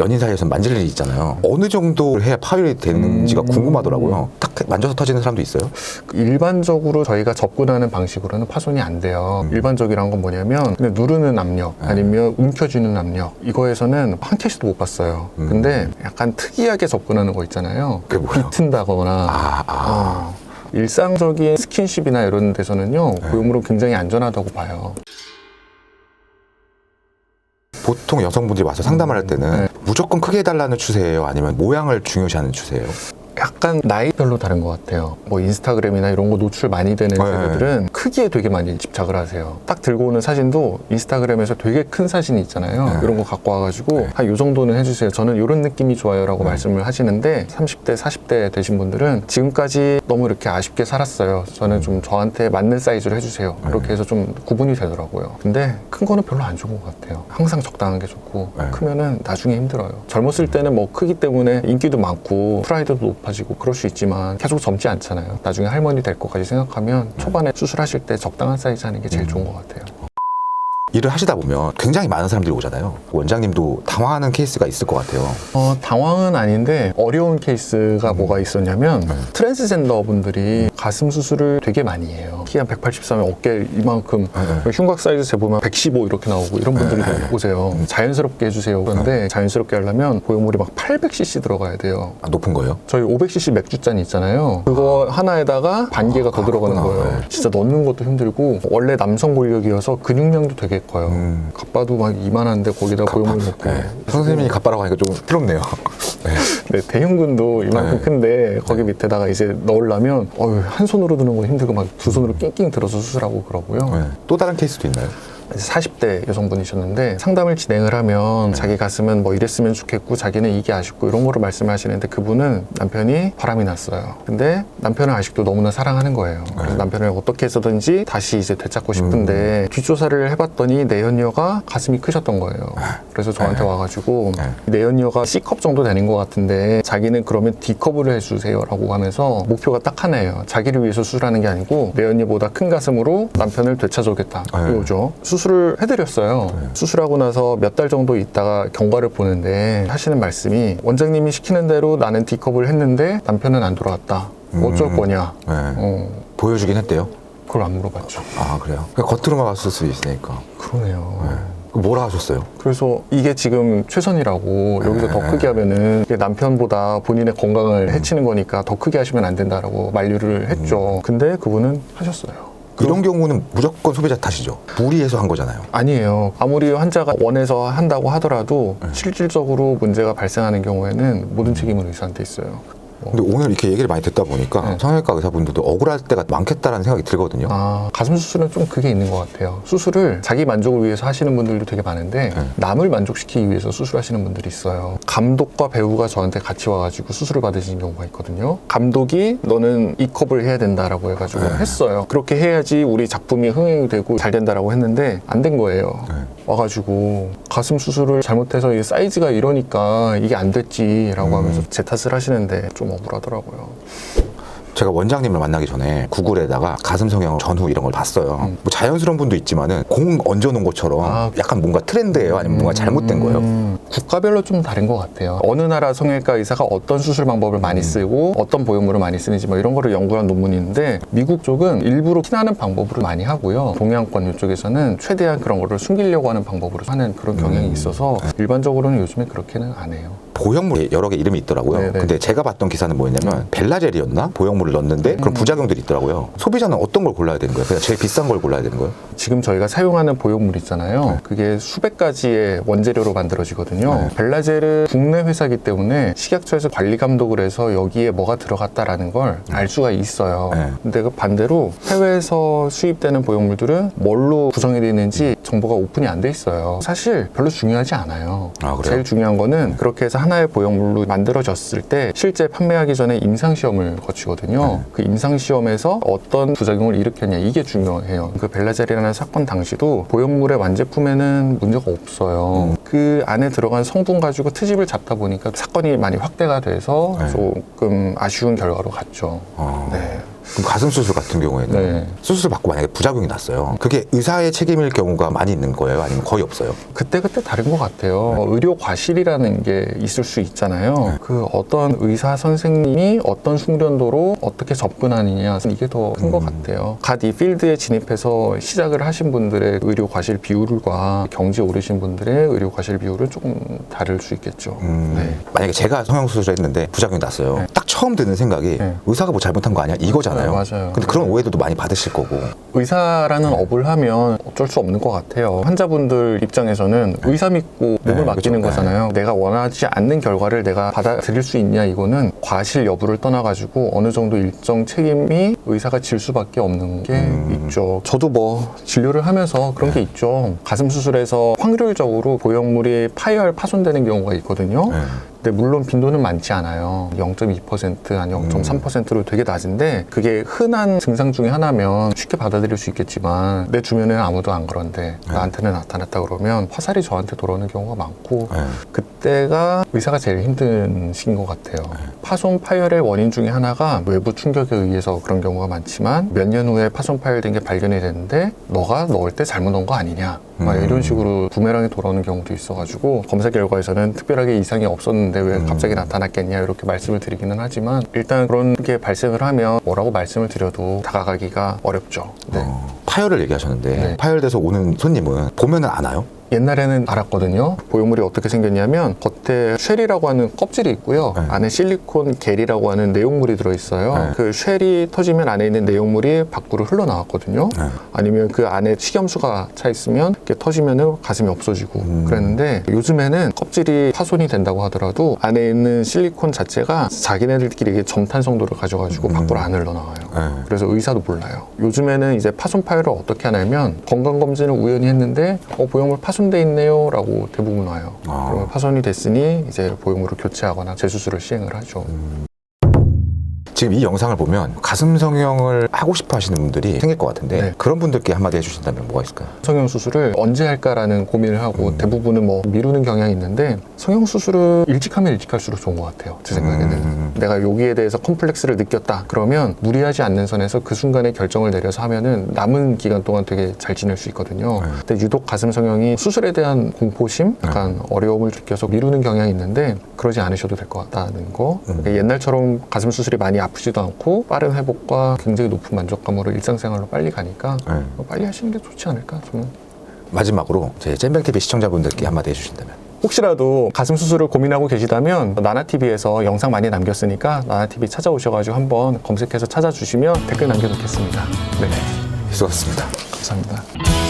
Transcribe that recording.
연인 사이에서 만질 일이 있잖아요. 어느 정도 해야 파열이 되는지가 궁금하더라고요. 딱 만져서 터지는 사람도 있어요? 일반적으로 저희가 접근하는 방식으로는 파손이 안 돼요. 일반적이란 건 뭐냐면 그냥 누르는 압력 아니면 움켜쥐는 압력, 이거에서는 한 케이스도 못 봤어요. 근데 약간 특이하게 접근하는 거 있잖아요. 그게 뭐예요? 비튼다거나 일상적인 스킨십이나 이런 데서는요, 고용물은 굉장히 안전하다고 봐요. 보통 여성분들이 와서 상담을 할 때는 무조건 크게 해달라는 추세예요? 아니면 모양을 중요시하는 추세예요? 약간 나이별로 다른 것 같아요. 뭐 인스타그램이나 이런 거 노출 많이 되는 세대들은 크기에 되게 많이 집착을 하세요. 딱 들고 오는 사진도 인스타그램에서 되게 큰 사진이 있잖아요. 이런 거 갖고 와가지고 한 요 정도는 해주세요. 저는 이런 느낌이 좋아요 라고 말씀을 하시는데, 30대 40대 되신 분들은 지금까지 너무 이렇게 아쉽게 살았어요, 저는 좀 저한테 맞는 사이즈로 해주세요, 그렇게 해서 좀 구분이 되더라고요. 근데 큰 거는 별로 안 좋은 것 같아요. 항상 적당한 게 좋고 크면은 나중에 힘들어요. 젊었을 때는 뭐 크기 때문에 인기도 많고 프라이드도 높아지고 그럴 수 있지만 계속 젊지 않잖아요. 나중에 할머니 될 것까지 생각하면 초반에 수술하실 때 적당한 사이즈 하는 게 제일 좋은 것 같아요. 일을 하시다 보면 굉장히 많은 사람들이 오잖아요. 원장님도 당황하는 케이스가 있을 것 같아요. 당황은 아닌데 어려운 케이스가 뭐가 있었냐면 트랜스젠더 분들이 가슴 수술을 되게 많이 해요. 키 한 183에 어깨 이만큼, 흉곽 사이즈 재보면 115 이렇게 나오고 이런 분들이 오세요. 자연스럽게 해주세요. 그런데 자연스럽게 하려면 보형물이 막 800cc 들어가야 돼요. 높은 거예요? 저희 500cc 맥주잔 있잖아요. 그거 하나에다가 반 개가 더 들어가는 거예요. 진짜 넣는 것도 힘들고, 원래 남성 권력이어서 근육량도 되게 커요. 갑바도 막 이만한데 거기다 보형물 넣고. 선생님이 갑바라고 하니까 좀 부럽네요. 네, 대흉근도 이만큼 큰데 거기 밑에다가 이제 넣으려면 한 손으로 드는 건 힘들고 막 두 손으로 낑낑 들어서 수술하고 그러고요. 또 다른 케이스도 있나요? 40대 여성분이셨는데 상담을 진행을 하면 자기 가슴은 뭐 이랬으면 좋겠고 자기는 이게 아쉽고 이런 거를 말씀하시는데, 그분은 남편이 바람이 났어요. 근데 남편은 아직도 너무나 사랑하는 거예요. 그래서 남편을 어떻게 해서든지 다시 이제 되찾고 싶은데 뒷조사를 해봤더니 내연녀가 가슴이 크셨던 거예요. 그래서 저한테 와가지고 내연녀가 C컵 정도 되는 것 같은데 자기는 그러면 D컵을 해주세요 라고 하면서, 목표가 딱 하나예요. 자기를 위해서 수술하는 게 아니고 내연녀보다 큰 가슴으로 남편을 되찾아오겠다 이거죠. 수술을 해드렸어요. 수술하고 나서 몇 달 정도 있다가 경과를 보는데 하시는 말씀이, 원장님이 시키는 대로 나는 D컵을 했는데 남편은 안 돌아왔다. 어쩔 거냐. 보여주긴 했대요? 그걸 안 물어봤죠. 아, 그래요? 겉으로만 봤을 수 있으니까. 그러네요. 뭐라 하셨어요? 그래서 이게 지금 최선이라고, 여기서 더 크게 하면은 이게 남편보다 본인의 건강을 해치는 거니까 더 크게 하시면 안 된다라고 만류를 했죠. 근데 그분은 하셨어요. 이런 경우는 무조건 소비자 탓이죠. 무리해서 한 거잖아요. 아니에요. 아무리 환자가 원해서 한다고 하더라도 실질적으로 문제가 발생하는 경우에는 모든 책임은 의사한테 있어요. 근데 오늘 이렇게 얘기를 많이 듣다 보니까 성형외과 의사분들도 억울할 때가 많겠다라는 생각이 들거든요. 가슴 수술은 좀 그게 있는 것 같아요. 수술을 자기 만족을 위해서 하시는 분들도 되게 많은데 남을 만족시키기 위해서 수술하시는 분들이 있어요. 감독과 배우가 저한테 같이 와가지고 수술을 받으신 경우가 있거든요. 감독이 너는 이 컵을 해야 된다라고 해가지고 했어요. 그렇게 해야지 우리 작품이 흥행이 되고 잘 된다라고 했는데 안 된 거예요. 와가지고 가슴 수술을 잘못해서 이 사이즈가 이러니까 이게 안 됐지라고 하면서 제 탓을 하시는데 좀 억울하더라고요. 제가 원장님을 만나기 전에 구글에다가 가슴 성형 전후 이런 걸 봤어요. 뭐 자연스러운 분도 있지만은 공 얹어놓은 것처럼 약간 뭔가 트렌드예요? 아니면 뭔가 잘못된 거예요? 국가별로 좀 다른 것 같아요. 어느 나라 성형외과 의사가 어떤 수술 방법을 많이 쓰고 어떤 보형물을 많이 쓰는지 뭐 이런 거를 연구한 논문이 있는데, 미국 쪽은 일부러 티나는 방법으로 많이 하고요. 동양권 이쪽에서는 최대한 그런 거를 숨기려고 하는 방법으로 하는 그런 경향이 있어서 일반적으로는 요즘에 그렇게는 안 해요. 보형물이 여러 개 이름이 있더라고요. 네네. 근데 제가 봤던 기사는 뭐였냐면 벨라젤이었나? 보형물을 넣었는데 그런 부작용들이 있더라고요. 소비자는 어떤 걸 골라야 되는 거예요? 그냥 제일 비싼 걸 골라야 되는 거예요? 지금 저희가 사용하는 보형물 있잖아요. 그게 수백 가지의 원재료로 만들어지거든요. 벨라젤은 국내 회사이기 때문에 식약처에서 관리 감독을 해서 여기에 뭐가 들어갔다라는 걸 알 수가 있어요. 근데 그 반대로 해외에서 수입되는 보형물들은 뭘로 구성이 되어 있는지 정보가 오픈이 안 돼 있어요. 사실 별로 중요하지 않아요. 제일 중요한 거는 그렇게 해서 하나의 보형물로 만들어졌을 때 실제 판매하기 전에 임상시험을 거치거든요. 그 임상시험에서 어떤 부작용을 일으켰냐, 이게 중요해요. 그 벨라젤이라는 사건 당시도 보형물의 완제품에는 문제가 없어요. 그 안에 들어간 성분 가지고 트집을 잡다 보니까 사건이 많이 확대가 돼서 조금 아쉬운 결과로 갔죠. 네. 그럼 가슴 수술 같은 경우에는 네. 수술 받고 만약에 부작용이 났어요. 그게 의사의 책임일 경우가 많이 있는 거예요? 아니면 거의 없어요? 그때그때 다른 것 같아요. 의료 과실이라는 게 있을 수 있잖아요. 그 어떤 의사 선생님이 어떤 숙련도로 어떻게 접근하느냐 이게 더 큰 것 같아요. 갓 이 필드에 진입해서 시작을 하신 분들의 의료 과실 비율과 경지 오르신 분들의 의료 과실 비율은 조금 다를 수 있겠죠. 네. 만약에 제가 성형수술을 했는데 부작용이 났어요. 네. 딱 처음 드는 생각이 네. 의사가 뭐 잘못한 거 아니야? 이거잖아요. 네, 맞아요. 근데 그런 오해들도 많이 받으실 거고. 의사라는 업을 하면 어쩔 수 없는 것 같아요. 환자분들 입장에서는 의사 믿고 몸을 네, 맡기는 그렇죠. 거잖아요. 내가 원하지 않는 결과를 내가 받아들일 수 있냐 이거는 과실 여부를 떠나가지고 어느 정도 일정 책임이 의사가 질 수밖에 없는 게 있죠. 저도 뭐 진료를 하면서 그런 게 있죠. 가슴 수술에서 확률적으로 보형물이 파손되는 경우가 있거든요. 네. 근데 물론 빈도는 많지 않아요. 0.2% 한 0.3%로 되게 낮은데 그게 흔한 증상 중에 하나면 쉽게 받아들일 수 있겠지만 내 주변에는 아무도 안 그런데 나한테는 나타났다 그러면 화살이 저한테 돌아오는 경우가 많고 네. 그때가 의사가 제일 힘든 시기인 것 같아요. 파손 파열의 원인 중에 하나가 외부 충격에 의해서 그런 경우가 많지만 몇 년 후에 파손 파열된 게 발견이 됐는데 너가 넣을 때 잘못 넣은 거 아니냐 막 이런 식으로 부메랑이 돌아오는 경우도 있어가지고 검사 결과에서는 특별하게 이상이 없었는데 왜 갑자기 나타났겠냐 이렇게 말씀을 드리기는 하지만 일단 그런 게 발생을 하면 뭐라고 말씀을 드려도 다가가기가 어렵죠. 네. 파열을 얘기하셨는데 네. 파열돼서 오는 손님은 보면은 아나요? 옛날에는 알았거든요. 보형물이 어떻게 생겼냐면 겉에 쉘이라고 하는 껍질이 있고요. 네. 안에 실리콘 겔이라고 하는 내용물이 들어있어요. 네. 그 쉘이 터지면 안에 있는 내용물이 밖으로 흘러나왔거든요. 네. 아니면 그 안에 식염수가 차 있으면 이렇게 터지면 가슴이 없어지고 그랬는데 요즘에는 껍질이 파손이 된다고 하더라도 안에 있는 실리콘 자체가 자기네들끼리 이게 점탄 성도를 가져가지고 밖으로 안 흘러나와요. 네. 그래서 의사도 몰라요. 요즘에는 이제 파손 파열을 어떻게 하냐면 건강검진을 우연히 했는데 보형물 파손돼 있네요 라고 대부분 와요. 그러면 파손이 됐으니 이제 보형물을 교체하거나 재수술을 시행을 하죠. 지금 이 영상을 보면 가슴 성형을 하고 싶어 하시는 분들이 생길 것 같은데 네. 그런 분들께 한마디 해주신다면 뭐가 있을까요? 성형수술을 언제 할까라는 고민을 하고 대부분은 뭐 미루는 경향이 있는데 성형수술은 일찍 하면 일찍 할수록 좋은 것 같아요. 제 생각에는. 내가 여기에 대해서 컴플렉스를 느꼈다 그러면 무리하지 않는 선에서 그 순간에 결정을 내려서 하면은 남은 기간 동안 되게 잘 지낼 수 있거든요. 근데 유독 가슴 성형이 수술에 대한 공포심, 약간 어려움을 느껴서 미루는 경향이 있는데 그러지 않으셔도 될 것 같다는 거. 그러니까 옛날처럼 가슴 수술이 많이 아프지도 않고 빠른 회복과 굉장히 높은 만족감으로 일상생활로 빨리 가니까 빨리 하시는 게 좋지 않을까 저는. 마지막으로 제 잼뱅TV 시청자분들께 한마디 해주신다면 혹시라도 가슴 수술을 고민하고 계시다면 나나TV에서 영상 많이 남겼으니까 나나TV 찾아오셔가지고 한번 검색해서 찾아주시면 댓글 남겨놓겠습니다. 네, 수고하셨습니다. 감사합니다.